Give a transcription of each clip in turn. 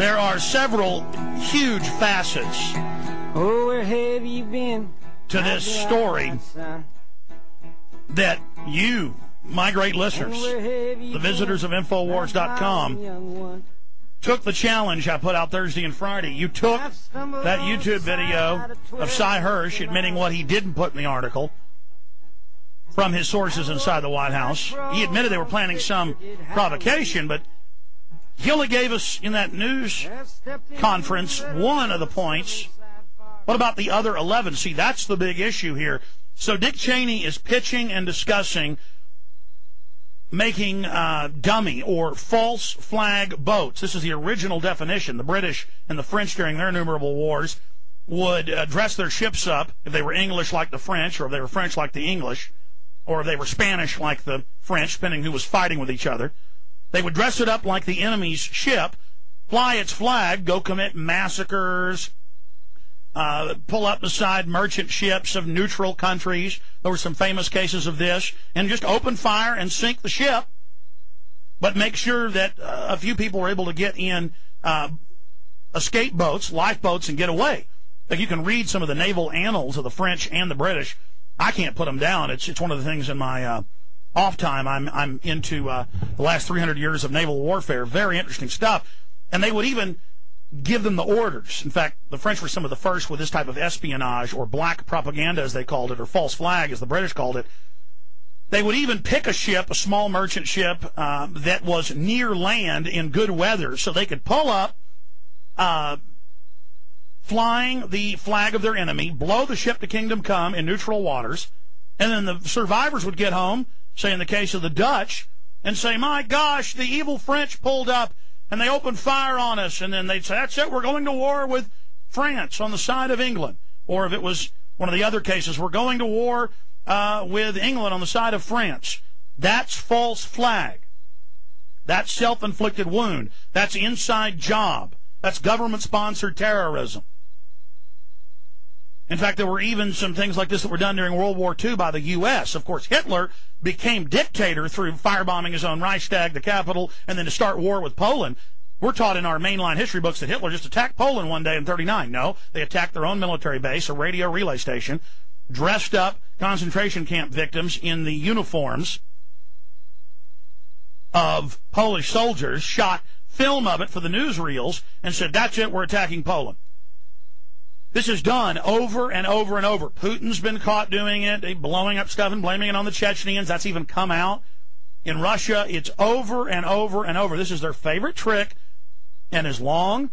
There are several huge facets Oh, where have you been? to this story that you, my great listeners, the visitors of Infowars.com, took the challenge I put out Thursday and Friday. You took that YouTube video of Cy Hirsch admitting what he didn't put in the article from his sources inside the White House. He admitted they were planning some provocation, but he only gave us in that news conference one of the points. What about the other 11? See, that's the big issue here. So Dick Cheney is pitching and discussing making dummy or false flag boats. This is the original definition. The British and the French during their innumerable wars would dress their ships up, if they were English like the French, or if they were French like the English, or if they were Spanish like the French, depending who was fighting with each other. They would dress it up like the enemy's ship, fly its flag, go commit massacres, pull up beside merchant ships of neutral countries. There were some famous cases of this. And just open fire and sink the ship, but make sure that a few people were able to get in escape boats, lifeboats, and get away. Like, you can read some of the naval annals of the French and the British. I can't put them down. It's one of the things in my off time. I'm into the last 300 years of naval warfare. Very interesting stuff. And they would even give them the orders. In fact, the French were some of the first with this type of espionage, or black propaganda, as they called it, or false flag, as the British called it. They would even pick a ship, a small merchant ship, that was near land in good weather, so they could pull up, flying the flag of their enemy, blow the ship to kingdom come in neutral waters, and then the survivors would get home, say in the case of the Dutch, and say, my gosh, the evil French pulled up, and they opened fire on us, and then they'd say, that's it, we're going to war with France on the side of England. Or if it was one of the other cases, we're going to war with England on the side of France. That's false flag. That's self-inflicted wound. That's inside job. That's government-sponsored terrorism. In fact, there were even some things like this that were done during World War II by the U.S. Of course, Hitler became dictator through firebombing his own Reichstag, the capital, and then to start war with Poland. We're taught in our mainline history books that Hitler just attacked Poland one day in 1939. No, they attacked their own military base, a radio relay station, dressed up concentration camp victims in the uniforms of Polish soldiers, shot film of it for the newsreels, and said, that's it, we're attacking Poland. This is done over and over and over. Putin's been caught doing it, blowing up stuff and blaming it on the Chechens. That's even come out. In Russia, it's over and over and over. This is their favorite trick, and as long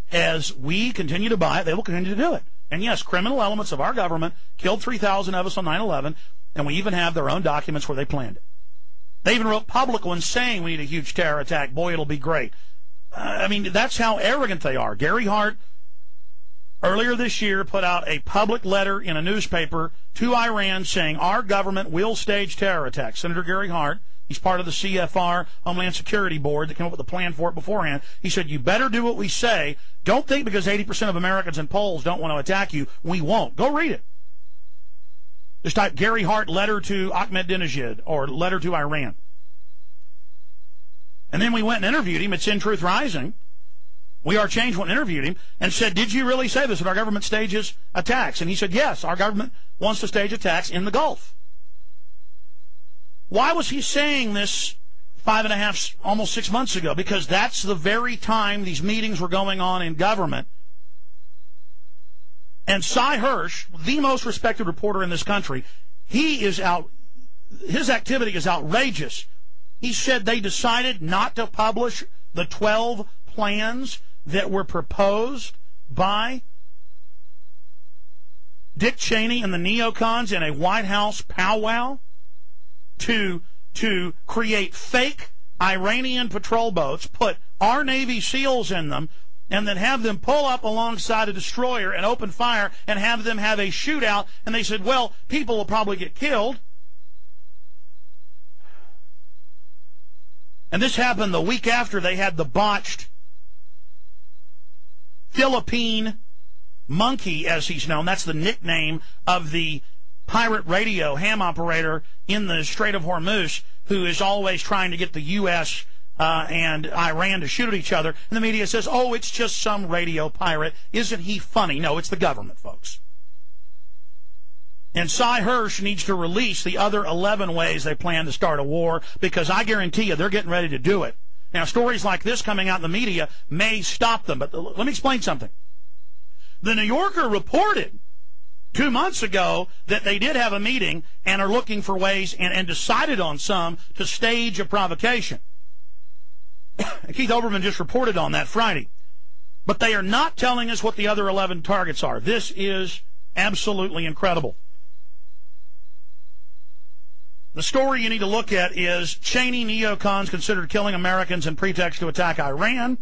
as we continue to buy it, they will continue to do it. And yes, criminal elements of our government killed 3,000 of us on 9/11, and we even have their own documents where they planned it. They even wrote public ones saying we need a huge terror attack. Boy, it'll be great. I mean, that's how arrogant they are. Gary Hart, earlier this year, put out a public letter in a newspaper to Iran saying our government will stage terror attacks. Senator Gary Hart, he's part of the CFR, Homeland Security Board, that came up with a plan for it beforehand. He said, you better do what we say. Don't think because 80% of Americans and Poles don't want to attack you, we won't. Go read it. Just type Gary Hart letter to Ahmadinejad or letter to Iran. And then we went and interviewed him. It's in Truth Rising. We Are Change went and interviewed him and said, did you really say this, that our government stages attacks? And he said, yes, our government wants to stage attacks in the Gulf. Why was he saying this 5.5, almost 6 months ago? Because that's the very time these meetings were going on in government. And Cy Hirsch, the most respected reporter in this country, his activity is outrageous. He said they decided not to publish the 12 plans that were proposed by Dick Cheney and the neocons in a White House powwow to create fake Iranian patrol boats, put our Navy SEALs in them, and then have them pull up alongside a destroyer and open fire and have them have a shootout. And they said, well, people will probably get killed. And this happened the week after they had the botched Philippine Monkey, as he's known. That's the nickname of the pirate radio ham operator in the Strait of Hormuz, who is always trying to get the U.S. and Iran to shoot at each other. And the media says, oh, it's just some radio pirate. Isn't he funny? No, it's the government, folks. And Cy Hirsch needs to release the other 11 ways they plan to start a war, because I guarantee you they're getting ready to do it. Now, stories like this coming out in the media may stop them, but let me explain something. The New Yorker reported 2 months ago that they did have a meeting and are looking for ways and decided on some to stage a provocation. Keith Olbermann just reported on that Friday. But they are not telling us what the other 11 targets are. This is absolutely incredible. The story you need to look at is Cheney neocons considered killing Americans in pretext to attack Iran.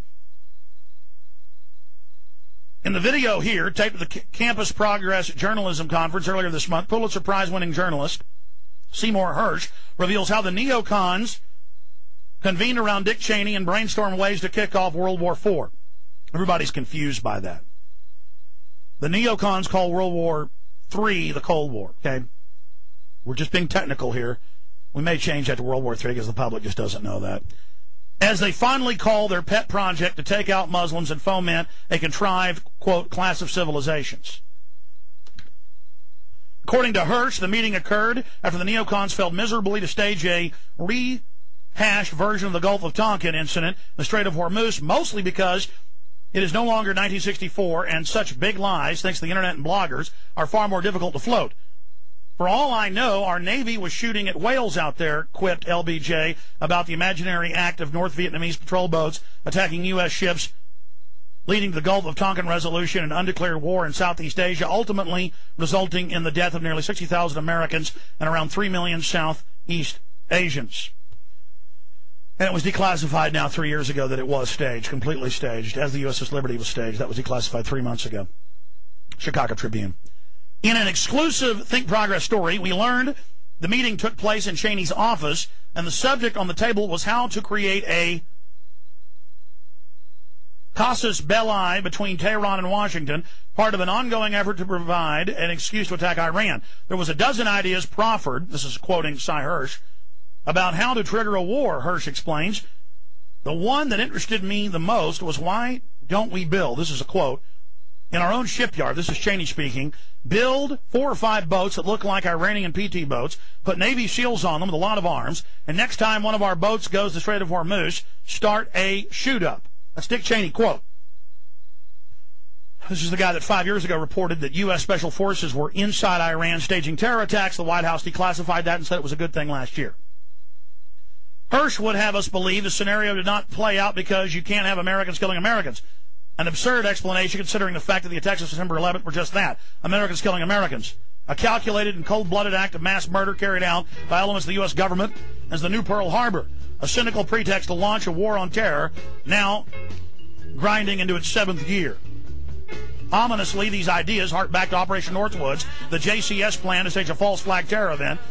In the video here, taped at the Campus Progress Journalism Conference earlier this month, Pulitzer Prize-winning journalist Seymour Hersh reveals how the neocons convened around Dick Cheney and brainstormed ways to kick off World War IV. Everybody's confused by that. The neocons call World War III the Cold War, okay? We're just being technical here. We may change that to World War III because the public just doesn't know that. As they finally call their pet project to take out Muslims and foment a contrived, quote, class of civilizations. According to Hirsch, the meeting occurred after the neocons failed miserably to stage a rehashed version of the Gulf of Tonkin incident, the Strait of Hormuz, mostly because it is no longer 1964, and such big lies, thanks to the internet and bloggers, are far more difficult to float. For all I know, our Navy was shooting at whales out there, quipped LBJ about the imaginary act of North Vietnamese patrol boats attacking U.S. ships, leading to the Gulf of Tonkin resolution and undeclared war in Southeast Asia, ultimately resulting in the death of nearly 60,000 Americans and around 3 million Southeast Asians. And it was declassified now 3 years ago that it was staged, completely staged, as the USS Liberty was staged. That was declassified 3 months ago. Chicago Tribune. In an exclusive Think Progress story, we learned the meeting took place in Cheney's office, and the subject on the table was how to create a casus belli between Tehran and Washington, part of an ongoing effort to provide an excuse to attack Iran. There was a dozen ideas proffered, this is quoting Cy Hirsch, about how to trigger a war, Hirsch explains. The one that interested me the most was, why don't we build, this is a quote, in our own shipyard, this is Cheney speaking, build 4 or 5 boats that look like Iranian PT boats, put Navy SEALs on them with a lot of arms, and next time one of our boats goes to the Strait of Hormuz, start a shoot-up. That's Dick Cheney, quote. This is the guy that 5 years ago reported that U.S. Special Forces were inside Iran staging terror attacks. The White House declassified that and said it was a good thing last year. Hirsch would have us believe the scenario did not play out because you can't have Americans killing Americans. An absurd explanation considering the fact that the attacks of September 11th were just that, Americans killing Americans. A calculated and cold-blooded act of mass murder carried out by elements of the U.S. government as the new Pearl Harbor, a cynical pretext to launch a war on terror, now grinding into its 7th year. Ominously, these ideas hark back to Operation Northwoods, the JCS plan to stage a false flag terror event.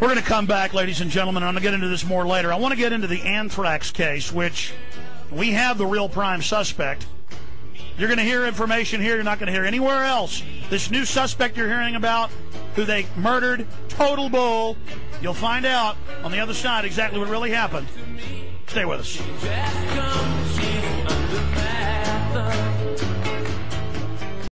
We're going to come back, ladies and gentlemen, and I'm going to get into this more later. I want to get into the Anthrax case, which we have the real prime suspect. You're going to hear information here you're not going to hear anywhere else. This new suspect you're hearing about, who they murdered, total bull. You'll find out on the other side exactly what really happened. Stay with us.